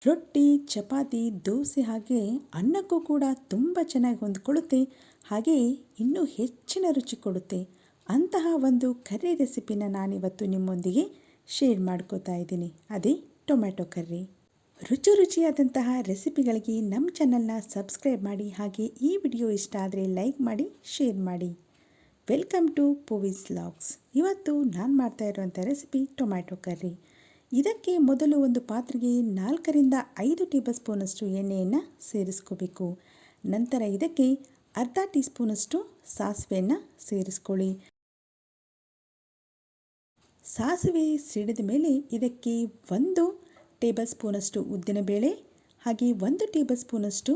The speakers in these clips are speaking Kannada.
ರೊಟ್ಟಿ, ಚಪಾತಿ, ದೋಸೆ ಹಾಗೆ ಅನ್ನಕ್ಕೂ ಕೂಡ ತುಂಬ ಚೆನ್ನಾಗಿ ಹೊಂದ್ಕೊಳ್ಳುತ್ತೆ. ಹಾಗೆಯೇ ಇನ್ನೂ ಹೆಚ್ಚಿನ ರುಚಿ ಕೊಡುತ್ತೆ. ಅಂತಹ ಒಂದು ಕರ್ರಿ ರೆಸಿಪಿನ ನಾನಿವತ್ತು ನಿಮ್ಮೊಂದಿಗೆ ಶೇರ್ ಮಾಡ್ಕೋತಾ ಇದ್ದೀನಿ. ಅದೇ ಟೊಮ್ಯಾಟೊ ಕರ್ರಿ. ರುಚಿಯಾದಂತಹ ರೆಸಿಪಿಗಳಿಗೆ ನಮ್ಮ ಚಾನಲ್ನ ಸಬ್ಸ್ಕ್ರೈಬ್ ಮಾಡಿ. ಹಾಗೆ ಈ ವಿಡಿಯೋ ಇಷ್ಟ ಆದರೆ ಲೈಕ್ ಮಾಡಿ, ಶೇರ್ ಮಾಡಿ. Welcome to Poovi's vlogs. ಇವತ್ತು ನಾನು ಮಾಡ್ತಾ ಇರುವಂಥ ರೆಸಿಪಿ ಟೊಮ್ಯಾಟೊ ಕರ್ರಿ. ಇದಕ್ಕೆ ಮೊದಲು ಒಂದು ಪಾತ್ರೆಗೆ 4 ರಿಂದ 5 ಟೇಬಲ್ ಸ್ಪೂನಷ್ಟು ಎಣ್ಣೆಯನ್ನು ಸೇರಿಸ್ಕೋಬೇಕು. ನಂತರ ಇದಕ್ಕೆ ಅರ್ಧ ಟೀ ಸ್ಪೂನಷ್ಟು ಸಾಸಿವೆಯನ್ನು ಸೇರಿಸ್ಕೊಳ್ಳಿ. ಸಾಸಿವೆ ಸಿಡಿದ ಮೇಲೆ ಇದಕ್ಕೆ 1 ಟೇಬಲ್ ಸ್ಪೂನಷ್ಟು ಉದ್ದಿನಬೇಳೆ ಹಾಗೆ 1 ಟೇಬಲ್ ಸ್ಪೂನಷ್ಟು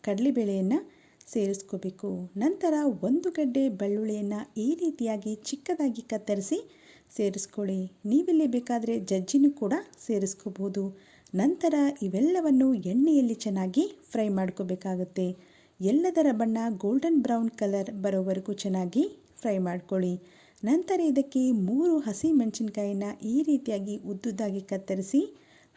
ಕಡಲೆಬೇಳೆಯನ್ನು ಸೇರಿಸ್ಕೋಬೇಕು. ನಂತರ 1 ಗಡ್ಡೆ ಬೆಳ್ಳುಳ್ಳಿಯನ್ನು ಈ ರೀತಿಯಾಗಿ ಚಿಕ್ಕದಾಗಿ ಕತ್ತರಿಸಿ ಸೇರಿಸ್ಕೊಳ್ಳಿ. ನೀವಿಲ್ಲಿ ಬೇಕಾದರೆ ಜಜ್ಜಿನೂ ಕೂಡ ಸೇರಿಸ್ಕೋಬೋದು. ನಂತರ ಇವೆಲ್ಲವನ್ನು ಎಣ್ಣೆಯಲ್ಲಿ ಚೆನ್ನಾಗಿ ಫ್ರೈ ಮಾಡ್ಕೋಬೇಕಾಗುತ್ತೆ. ಎಲ್ಲದರ ಬಣ್ಣ ಗೋಲ್ಡನ್ ಬ್ರೌನ್ ಕಲರ್ ಬರೋವರೆಗೂ ಚೆನ್ನಾಗಿ ಫ್ರೈ ಮಾಡ್ಕೊಳ್ಳಿ. ನಂತರ ಇದಕ್ಕೆ 3 ಹಸಿ ಮೆಣಸಿನಕಾಯಿನ ಈ ರೀತಿಯಾಗಿ ಉದ್ದುದ್ದಾಗಿ ಕತ್ತರಿಸಿ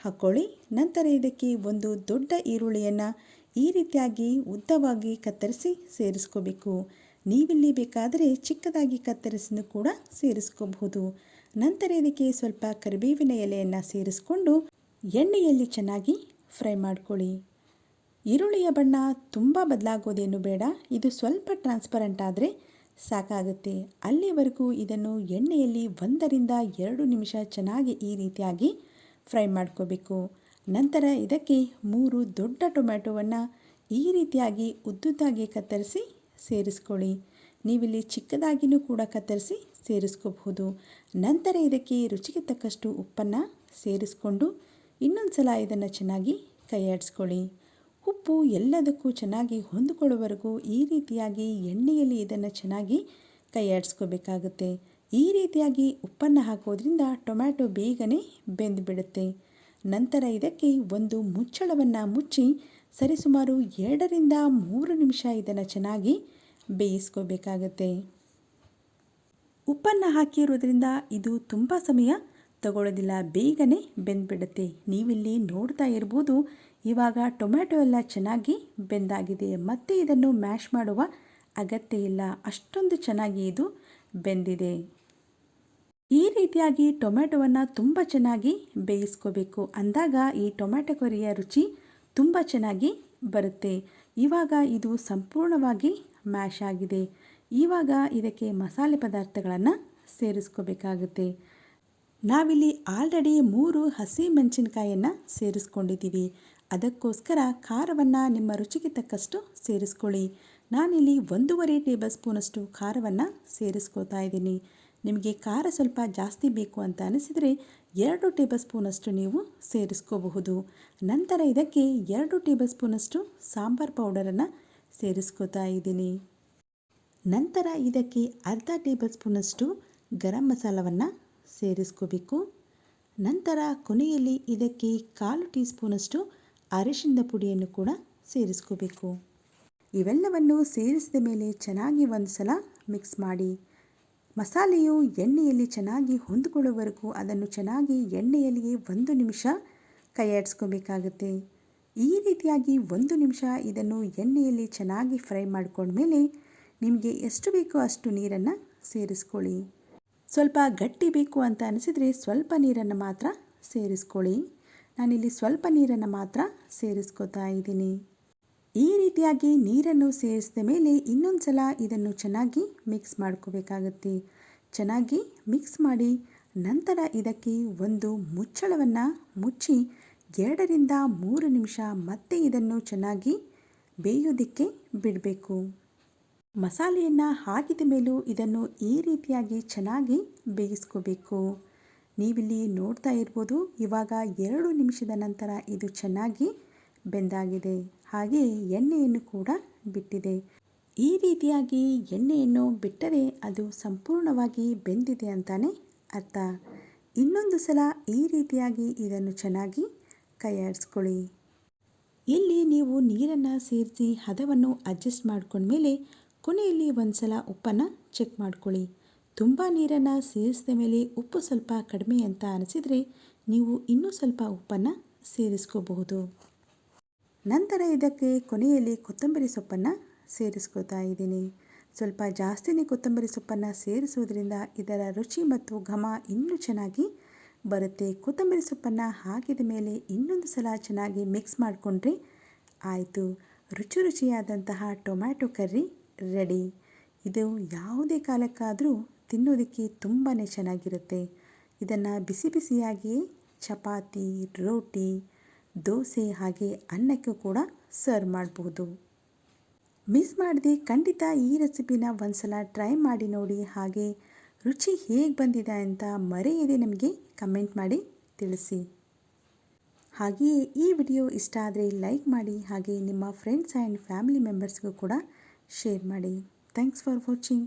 ಹಾಕ್ಕೊಳ್ಳಿ. ನಂತರ ಇದಕ್ಕೆ 1 ದೊಡ್ಡ ಈರುಳ್ಳಿಯನ್ನು ಈ ರೀತಿಯಾಗಿ ಉದ್ದವಾಗಿ ಕತ್ತರಿಸಿ ಸೇರಿಸ್ಕೋಬೇಕು. ನೀವಿಲ್ಲಿ ಬೇಕಾದರೆ ಚಿಕ್ಕದಾಗಿ ಕತ್ತರಿಸಿನೂ ಕೂಡ ಸೇರಿಸ್ಕೋಬಹುದು. ನಂತರ ಇದಕ್ಕೆ ಸ್ವಲ್ಪ ಕರಿಬೇವಿನ ಎಲೆಯನ್ನು ಸೇರಿಸ್ಕೊಂಡು ಎಣ್ಣೆಯಲ್ಲಿ ಚೆನ್ನಾಗಿ ಫ್ರೈ ಮಾಡ್ಕೊಳ್ಳಿ. ಈರುಳ್ಳಿಯ ಬಣ್ಣ ತುಂಬ ಬದಲಾಗೋದೇನು ಬೇಡ, ಇದು ಸ್ವಲ್ಪ ಟ್ರಾನ್ಸ್ಪರೆಂಟ್ ಆದರೆ ಸಾಕಾಗುತ್ತೆ. ಅಲ್ಲಿವರೆಗೂ ಇದನ್ನು ಎಣ್ಣೆಯಲ್ಲಿ 1 ರಿಂದ 2 ನಿಮಿಷ ಚೆನ್ನಾಗಿ ಈ ರೀತಿಯಾಗಿ ಫ್ರೈ ಮಾಡ್ಕೋಬೇಕು. ನಂತರ ಇದಕ್ಕೆ 3 ದೊಡ್ಡ ಟೊಮ್ಯಾಟೊವನ್ನು ಈ ರೀತಿಯಾಗಿ ಉದ್ದುದ್ದಾಗಿ ಕತ್ತರಿಸಿ ಸೇರಿಸ್ಕೊಳ್ಳಿ. ನೀವಿಲ್ಲಿ ಚಿಕ್ಕದಾಗಿಯೂ ಕೂಡ ಕತ್ತರಿಸಿ ಸೇರಿಸ್ಕೋಬಹುದು. ನಂತರ ಇದಕ್ಕೆ ರುಚಿಗೆ ತಕ್ಕಷ್ಟು ಉಪ್ಪನ್ನು ಸೇರಿಸ್ಕೊಂಡು ಇನ್ನೊಂದು ಸಲ ಇದನ್ನು ಚೆನ್ನಾಗಿ ಕೈಯಾಡಿಸ್ಕೊಳ್ಳಿ. ಉಪ್ಪು ಎಲ್ಲದಕ್ಕೂ ಚೆನ್ನಾಗಿ ಹೊಂದಿಕೊಳ್ಳುವವರೆಗೂ ಈ ರೀತಿಯಾಗಿ ಎಣ್ಣೆಯಲ್ಲಿ ಇದನ್ನು ಚೆನ್ನಾಗಿ ಕೈಯಾಡಿಸ್ಕೋಬೇಕಾಗುತ್ತೆ. ಈ ರೀತಿಯಾಗಿ ಉಪ್ಪನ್ನು ಹಾಕೋದ್ರಿಂದ ಟೊಮ್ಯಾಟೊ ಬೇಗನೆ ಬೆಂದುಬಿಡುತ್ತೆ. ನಂತರ ಇದಕ್ಕೆ ಒಂದು ಮುಚ್ಚಳವನ್ನು ಮುಚ್ಚಿ ಸರಿಸುಮಾರು 2 ರಿಂದ 3 ನಿಮಿಷ ಇದನ್ನು ಚೆನ್ನಾಗಿ ಬೇಯಿಸ್ಕೋಬೇಕಾಗತ್ತೆ. ಉಪ್ಪನ್ನು ಹಾಕಿರೋದ್ರಿಂದ ಇದು ತುಂಬ ಸಮಯ ತಗೊಳ್ಳೋದಿಲ್ಲ, ಬೇಗನೆ ಬೆಂದುಬಿಡುತ್ತೆ. ನೀವಿಲ್ಲಿ ನೋಡ್ತಾ ಇರ್ಬೋದು, ಇವಾಗ ಟೊಮ್ಯಾಟೊ ಎಲ್ಲ ಚೆನ್ನಾಗಿ ಬೆಂದಾಗಿದೆ. ಮತ್ತೆ ಇದನ್ನು ಮ್ಯಾಶ್ ಮಾಡುವ ಅಗತ್ಯ ಇಲ್ಲ, ಅಷ್ಟೊಂದು ಚೆನ್ನಾಗಿ ಇದು ಬೆಂದಿದೆ. ಈ ರೀತಿಯಾಗಿ ಟೊಮ್ಯಾಟೊವನ್ನು ತುಂಬ ಚೆನ್ನಾಗಿ ಬೇಯಿಸ್ಕೋಬೇಕು. ಅಂದಾಗ ಈ ಟೊಮ್ಯಾಟೊ ಕರಿಯ ರುಚಿ ತುಂಬ ಚೆನ್ನಾಗಿ ಬರುತ್ತೆ. ಇವಾಗ ಇದು ಸಂಪೂರ್ಣವಾಗಿ ಮ್ಯಾಶ್ ಆಗಿದೆ. ಇವಾಗ ಇದಕ್ಕೆ ಮಸಾಲೆ ಪದಾರ್ಥಗಳನ್ನು ಸೇರಿಸ್ಕೋಬೇಕಾಗುತ್ತೆ. ನಾವಿಲ್ಲಿ ಆಲ್ರೆಡಿ 3 ಹಸಿ ಮೆಣಸಿನಕಾಯಿಯನ್ನು ಸೇರಿಸ್ಕೊಂಡಿದ್ದೀವಿ. ಅದಕ್ಕೋಸ್ಕರ ಖಾರವನ್ನು ನಿಮ್ಮ ರುಚಿಗೆ ತಕ್ಕಷ್ಟು ಸೇರಿಸ್ಕೊಳ್ಳಿ. ನಾನಿಲ್ಲಿ 1.5 ಟೇಬಲ್ ಸ್ಪೂನಷ್ಟು ಖಾರವನ್ನು ಸೇರಿಸ್ಕೋತಾ ಇದ್ದೀನಿ. ನಿಮಗೆ ಖಾರ ಸ್ವಲ್ಪ ಜಾಸ್ತಿ ಬೇಕು ಅಂತ ಅನಿಸಿದರೆ 2 ಟೇಬಲ್ ಸ್ಪೂನಷ್ಟು ನೀವು ಸೇರಿಸ್ಕೋಬಹುದು. ನಂತರ ಇದಕ್ಕೆ 2 ಟೇಬಲ್ ಸ್ಪೂನಷ್ಟು ಸಾಂಬಾರ್ ಪೌಡರನ್ನು ಸೇರಿಸ್ಕೋತಾ ಇದ್ದೀನಿ. ನಂತರ ಇದಕ್ಕೆ ಅರ್ಧ ಟೇಬಲ್ ಸ್ಪೂನಷ್ಟು ಗರಂ ಮಸಾಲವನ್ನು ಸೇರಿಸ್ಕೋಬೇಕು. ನಂತರ ಕೊನೆಯಲ್ಲಿ ಇದಕ್ಕೆ 1/4 ಟೀ ಸ್ಪೂನಷ್ಟು ಅರಿಶಿಣದ ಪುಡಿಯನ್ನು ಕೂಡ ಸೇರಿಸ್ಕೋಬೇಕು. ಇವೆಲ್ಲವನ್ನು ಸೇರಿಸಿದ ಮೇಲೆ ಚೆನ್ನಾಗಿ ಒಂದು ಸಲ ಮಿಕ್ಸ್ ಮಾಡಿ. ಮಸಾಲೆಯು ಎಣ್ಣೆಯಲ್ಲಿ ಚೆನ್ನಾಗಿ ಹೊಂದಿಕೊಳ್ಳುವವರೆಗೂ ಅದನ್ನು ಚೆನ್ನಾಗಿ ಎಣ್ಣೆಯಲ್ಲಿಯೇ 1 ನಿಮಿಷ ಕೈಯಾಡಿಸ್ಕೋಬೇಕಾಗುತ್ತೆ. ಈ ರೀತಿಯಾಗಿ 1 ನಿಮಿಷ ಇದನ್ನು ಎಣ್ಣೆಯಲ್ಲಿ ಚೆನ್ನಾಗಿ ಫ್ರೈ ಮಾಡ್ಕೊಂಡ್ಮೇಲೆ ನಿಮಗೆ ಎಷ್ಟು ಬೇಕೋ ಅಷ್ಟು ನೀರನ್ನು ಸೇರಿಸ್ಕೊಳ್ಳಿ. ಸ್ವಲ್ಪ ಗಟ್ಟಿ ಬೇಕು ಅಂತ ಅನಿಸಿದರೆ ಸ್ವಲ್ಪ ನೀರನ್ನು ಮಾತ್ರ ಸೇರಿಸ್ಕೊಳ್ಳಿ. ನಾನಿಲ್ಲಿ ಸ್ವಲ್ಪ ನೀರನ್ನು ಮಾತ್ರ ಸೇರಿಸ್ಕೋತಾ ಇದ್ದೀನಿ. ಈ ರೀತಿಯಾಗಿ ನೀರನ್ನು ಸೇರಿಸಿದ ಮೇಲೆ ಇನ್ನೊಂದು ಸಲ ಇದನ್ನು ಚೆನ್ನಾಗಿ ಮಿಕ್ಸ್ ಮಾಡ್ಕೋಬೇಕಾಗುತ್ತೆ. ಚೆನ್ನಾಗಿ ಮಿಕ್ಸ್ ಮಾಡಿ ನಂತರ ಇದಕ್ಕೆ ಒಂದು ಮುಚ್ಚಳವನ್ನು ಮುಚ್ಚಿ 2 ರಿಂದ 3 ನಿಮಿಷ ಮತ್ತೆ ಇದನ್ನು ಚೆನ್ನಾಗಿ ಬೇಯೋದಕ್ಕೆ ಬಿಡಬೇಕು. ಮಸಾಲೆಯನ್ನು ಹಾಕಿದ ಮೇಲೂ ಇದನ್ನು ಈ ರೀತಿಯಾಗಿ ಚೆನ್ನಾಗಿ ಬೇಯಿಸ್ಕೋಬೇಕು. ನೀವಿಲ್ಲಿ ನೋಡ್ತಾ ಇರ್ಬೋದು, ಇವಾಗ 2 ನಿಮಿಷದ ನಂತರ ಇದು ಚೆನ್ನಾಗಿ ಬೆಂದಾಗಿದೆ. ಹಾಗೆ ಎಣ್ಣೆಯನ್ನು ಕೂಡ ಬಿಟ್ಟಿದೆ. ಈ ರೀತಿಯಾಗಿ ಎಣ್ಣೆಯನ್ನು ಬಿಟ್ಟರೆ ಅದು ಸಂಪೂರ್ಣವಾಗಿ ಬೆಂದಿದೆ ಅಂತಾನೆ ಅರ್ಥ. ಇನ್ನೊಂದು ಸಲ ಈ ರೀತಿಯಾಗಿ ಇದನ್ನು ಚೆನ್ನಾಗಿ ಕೈಯಾಡಿಸ್ಕೊಳ್ಳಿ. ಇಲ್ಲಿ ನೀವು ನೀರನ್ನು ಸೇರಿಸಿ ಹದವನ್ನು ಅಡ್ಜಸ್ಟ್ ಮಾಡ್ಕೊಂಡ್ಮೇಲೆ ಕೊನೆಯಲ್ಲಿ ಒಂದು ಸಲ ಉಪ್ಪನ್ನು ಚೆಕ್ ಮಾಡ್ಕೊಳ್ಳಿ. ತುಂಬ ನೀರನ್ನು ಸೇರಿಸಿದ ಮೇಲೆ ಉಪ್ಪು ಸ್ವಲ್ಪ ಕಡಿಮೆ ಅಂತ ಅನಿಸಿದರೆ ನೀವು ಇನ್ನೂ ಸ್ವಲ್ಪ ಉಪ್ಪನ್ನು ಸೇರಿಸ್ಕೋಬಹುದು. ನಂತರ ಇದಕ್ಕೆ ಕೊನೆಯಲ್ಲಿ ಕೊತ್ತಂಬರಿ ಸೊಪ್ಪನ್ನು ಸೇರಿಸ್ಕೋತಾ ಇದ್ದೀನಿ. ಸ್ವಲ್ಪ ಜಾಸ್ತಿನೇ ಕೊತ್ತಂಬರಿ ಸೊಪ್ಪನ್ನು ಸೇರಿಸುವುದರಿಂದ ಇದರ ರುಚಿ ಮತ್ತು ಘಮ ಇನ್ನೂ ಚೆನ್ನಾಗಿ ಬರುತ್ತೆ. ಕೊತ್ತಂಬರಿ ಸೊಪ್ಪನ್ನು ಹಾಕಿದ ಮೇಲೆ ಇನ್ನೊಂದು ಸಲ ಚೆನ್ನಾಗಿ ಮಿಕ್ಸ್ ಮಾಡಿಕೊಂಡ್ರೆ ಆಯಿತು. ರುಚಿಯಾದಂತಹ ಟೊಮ್ಯಾಟೊ ಕರ್ರಿ ರೆಡಿ. ಇದು ಯಾವುದೇ ಕಾಲಕ್ಕಾದರೂ ತಿನ್ನೋದಕ್ಕೆ ತುಂಬಾ ಚೆನ್ನಾಗಿರುತ್ತೆ. ಇದನ್ನು ಬಿಸಿ ಬಿಸಿಯಾಗಿಯೇ ಚಪಾತಿ, ರೋಟಿ, ದೋಸೆ ಹಾಗೆ ಅನ್ನಕ್ಕೂ ಕೂಡ ಸರ್ವ್ ಮಾಡಬಹುದು. ಮಿಸ್ ಮಾಡದೆ ಖಂಡಿತ ಈ ರೆಸಿಪಿನ ಒಂದ್ಸಲ ಟ್ರೈ ಮಾಡಿ ನೋಡಿ. ಹಾಗೆ ರುಚಿ ಹೇಗೆ ಬಂದಿದೆ ಅಂತ ಮರೆಯದೆ ನಮಗೆ ಕಮೆಂಟ್ ಮಾಡಿ ತಿಳಿಸಿ. ಹಾಗೆಯೇ ಈ ವಿಡಿಯೋ ಇಷ್ಟ ಆದರೆ ಲೈಕ್ ಮಾಡಿ, ಹಾಗೆ ನಿಮ್ಮ ಫ್ರೆಂಡ್ಸ್ ಆ್ಯಂಡ್ ಫ್ಯಾಮಿಲಿ ಮೆಂಬರ್ಸ್ಗೂ ಕೂಡ ಶೇರ್ ಮಾಡಿ. Thanks for watching.